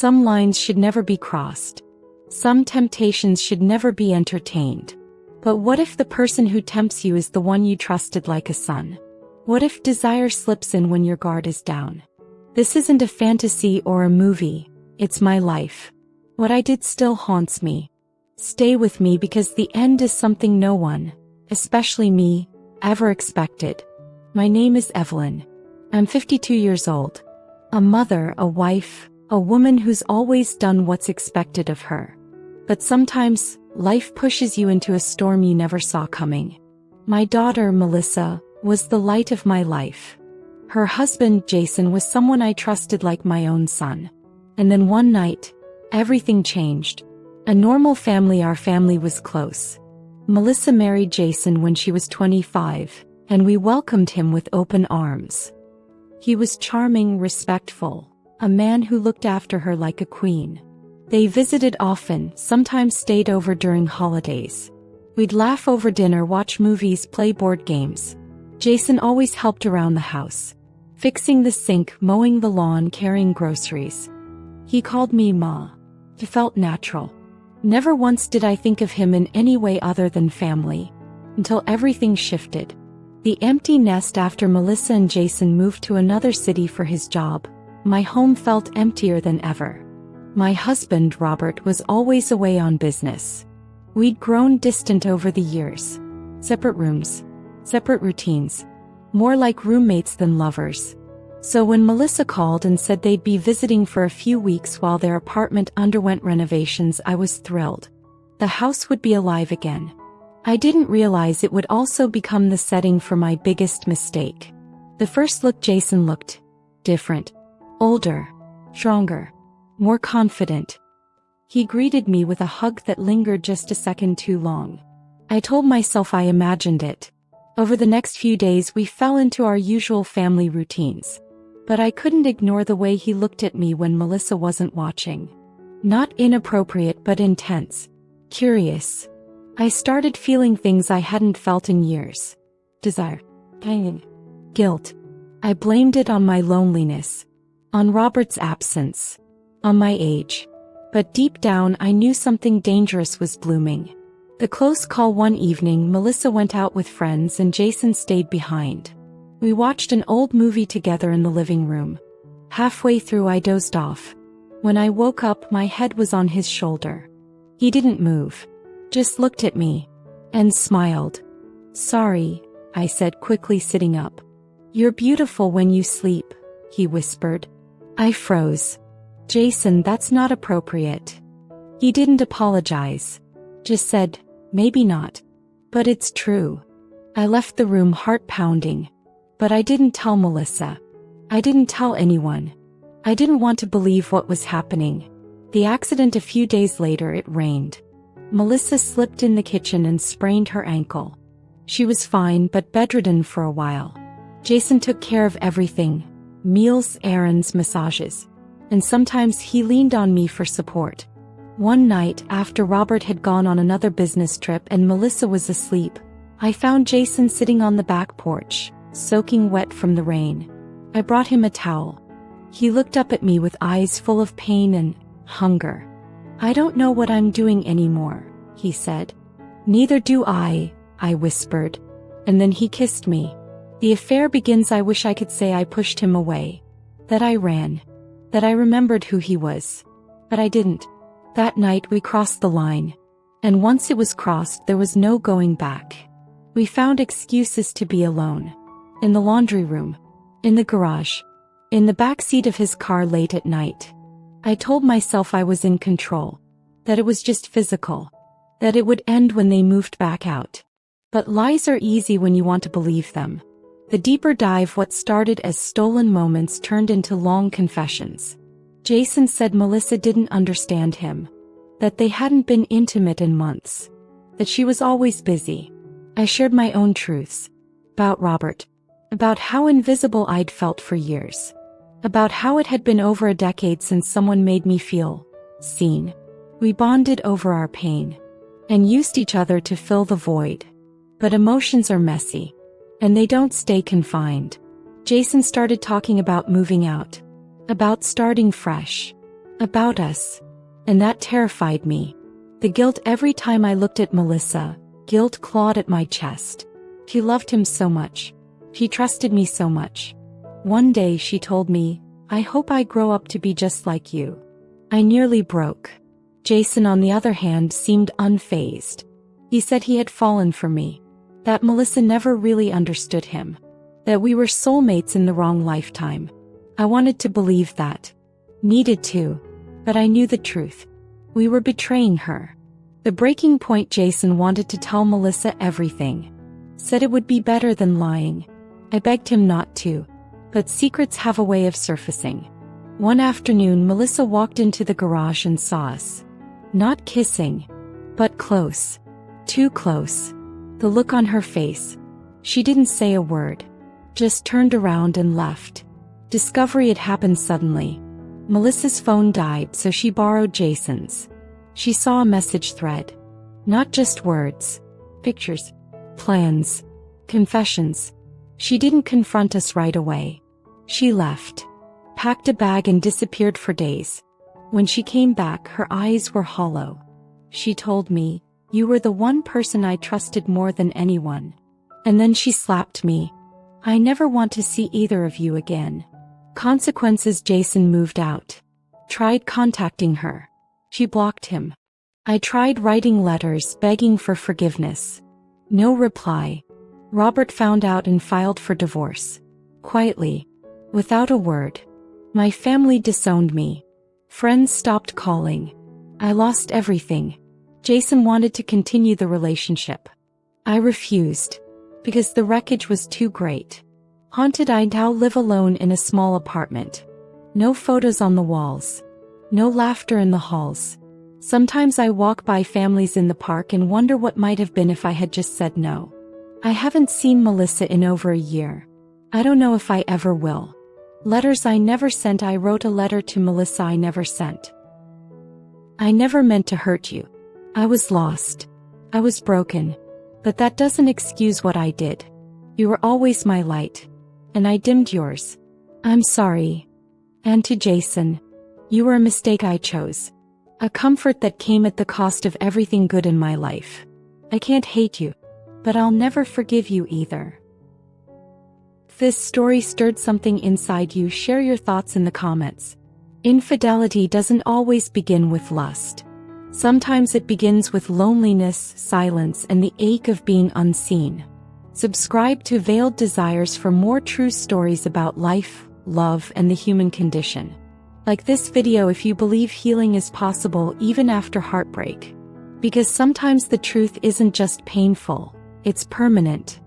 Some lines should never be crossed. Some temptations should never be entertained. But what if the person who tempts you is the one you trusted like a son? What if desire slips in when your guard is down? This isn't a fantasy or a movie, it's my life. What I did still haunts me. Stay with me because the end is something no one, especially me, ever expected. My name is Evelyn. I'm 52 years old. A mother, a wife, a woman who's always done what's expected of her. But sometimes, life pushes you into a storm you never saw coming. My daughter, Melissa, was the light of my life. Her husband, Jason, was someone I trusted like my own son. And then one night, everything changed. A normal family, our family was close. Melissa married Jason when she was 25, and we welcomed him with open arms. He was charming, respectful, a man who looked after her like a queen. They visited often, sometimes stayed over during holidays. We'd laugh over dinner, watch movies, play board games. Jason always helped around the house, fixing the sink, mowing the lawn, carrying groceries. He called me Ma. It felt natural. Never once did I think of him in any way other than family, until everything shifted. The empty nest after Melissa and Jason moved to another city for his job. My home felt emptier than ever. My husband, Robert, was always away on business. We'd grown distant over the years. Separate rooms, separate routines, more like roommates than lovers. So when Melissa called and said they'd be visiting for a few weeks while their apartment underwent renovations, I was thrilled. The house would be alive again. I didn't realize it would also become the setting for my biggest mistake. The first look, Jason looked different, older, stronger, more confident. He greeted me with a hug that lingered just a second too long. I told myself I imagined it. Over the next few days we fell into our usual family routines. But I couldn't ignore the way he looked at me when Melissa wasn't watching. Not inappropriate but intense. Curious. I started feeling things I hadn't felt in years. Desire. Pain. Guilt. I blamed it on my loneliness. On Robert's absence. On my age. But deep down I knew something dangerous was blooming. The close call one evening, Melissa went out with friends and Jason stayed behind. We watched an old movie together in the living room. Halfway through I dozed off. When I woke up, my head was on his shoulder. He didn't move. Just looked at me. And smiled. "Sorry," I said, quickly sitting up. "You're beautiful when you sleep," he whispered. I froze. "Jason, that's not appropriate." He didn't apologize. Just said, "Maybe not. But it's true." I left the room, heart pounding. But I didn't tell Melissa. I didn't tell anyone. I didn't want to believe what was happening. The accident a few days later, it rained. Melissa slipped in the kitchen and sprained her ankle. She was fine but bedridden for a while. Jason took care of everything. Meals, errands, massages. And sometimes he leaned on me for support. One night, after Robert had gone on another business trip and Melissa was asleep, I found Jason sitting on the back porch, soaking wet from the rain. I brought him a towel. He looked up at me with eyes full of pain and hunger. "I don't know what I'm doing anymore," he said. "Neither do I," I whispered. And then he kissed me. The affair begins. I wish I could say I pushed him away. That I ran. That I remembered who he was. But I didn't. That night we crossed the line. And once it was crossed, there was no going back. We found excuses to be alone. In the laundry room. In the garage. In the back seat of his car late at night. I told myself I was in control. That it was just physical. That it would end when they moved back out. But lies are easy when you want to believe them. The deeper dive, what started as stolen moments turned into long confessions. Jason said Melissa didn't understand him. That they hadn't been intimate in months. That she was always busy. I shared my own truths. About Robert. About how invisible I'd felt for years. About how it had been over a decade since someone made me feel seen. We bonded over our pain. And used each other to fill the void. But emotions are messy. And they don't stay confined. Jason started talking about moving out. About starting fresh. about us. And that terrified me. The guilt every time I looked at Melissa, guilt clawed at my chest. He loved him so much. He trusted me so much. One day she told me, "I hope I grow up to be just like you." I nearly broke. Jason, on the other hand, seemed unfazed. He said he had fallen for me. That Melissa never really understood him. That we were soulmates in the wrong lifetime. I wanted to believe that. Needed to. But I knew the truth. We were betraying her. The breaking point: Jason wanted to tell Melissa everything. Said it would be better than lying. I begged him not to. But secrets have a way of surfacing. One afternoon, Melissa walked into the garage and saw us. Not kissing. But close. Too close. The look on her face. She didn't say a word. Just turned around and left. Discovery had happened suddenly. Melissa's phone died, so she borrowed Jason's. She saw a message thread. Not just words. Pictures. Plans. Confessions. She didn't confront us right away. She left. Packed a bag and disappeared for days. When she came back, her eyes were hollow. She told me, "You were the one person I trusted more than anyone." And then she slapped me. "I never want to see either of you again." Consequences: Jason moved out. Tried contacting her. She blocked him. I tried writing letters begging for forgiveness. No reply. Robert found out and filed for divorce. Quietly. Without a word. My family disowned me. Friends stopped calling. I lost everything. Jason wanted to continue the relationship. I refused. Because the wreckage was too great. Haunted, I now live alone in a small apartment. No photos on the walls. No laughter in the halls. Sometimes I walk by families in the park and wonder what might have been if I had just said no. I haven't seen Melissa in over a year. I don't know if I ever will. Letters I never sent. I wrote a letter to Melissa I never sent. I never meant to hurt you. I was lost. I was broken. But that doesn't excuse what I did. You were always my light. And I dimmed yours. I'm sorry. And to Jason, you were a mistake I chose. A comfort that came at the cost of everything good in my life. I can't hate you. But I'll never forgive you either. If this story stirred something inside you, share your thoughts in the comments. Infidelity doesn't always begin with lust. Sometimes it begins with loneliness, silence, and the ache of being unseen. Subscribe to Veiled Desires for more true stories about life, love, and the human condition. Like this video if you believe healing is possible even after heartbreak. Because sometimes the truth isn't just painful, it's permanent.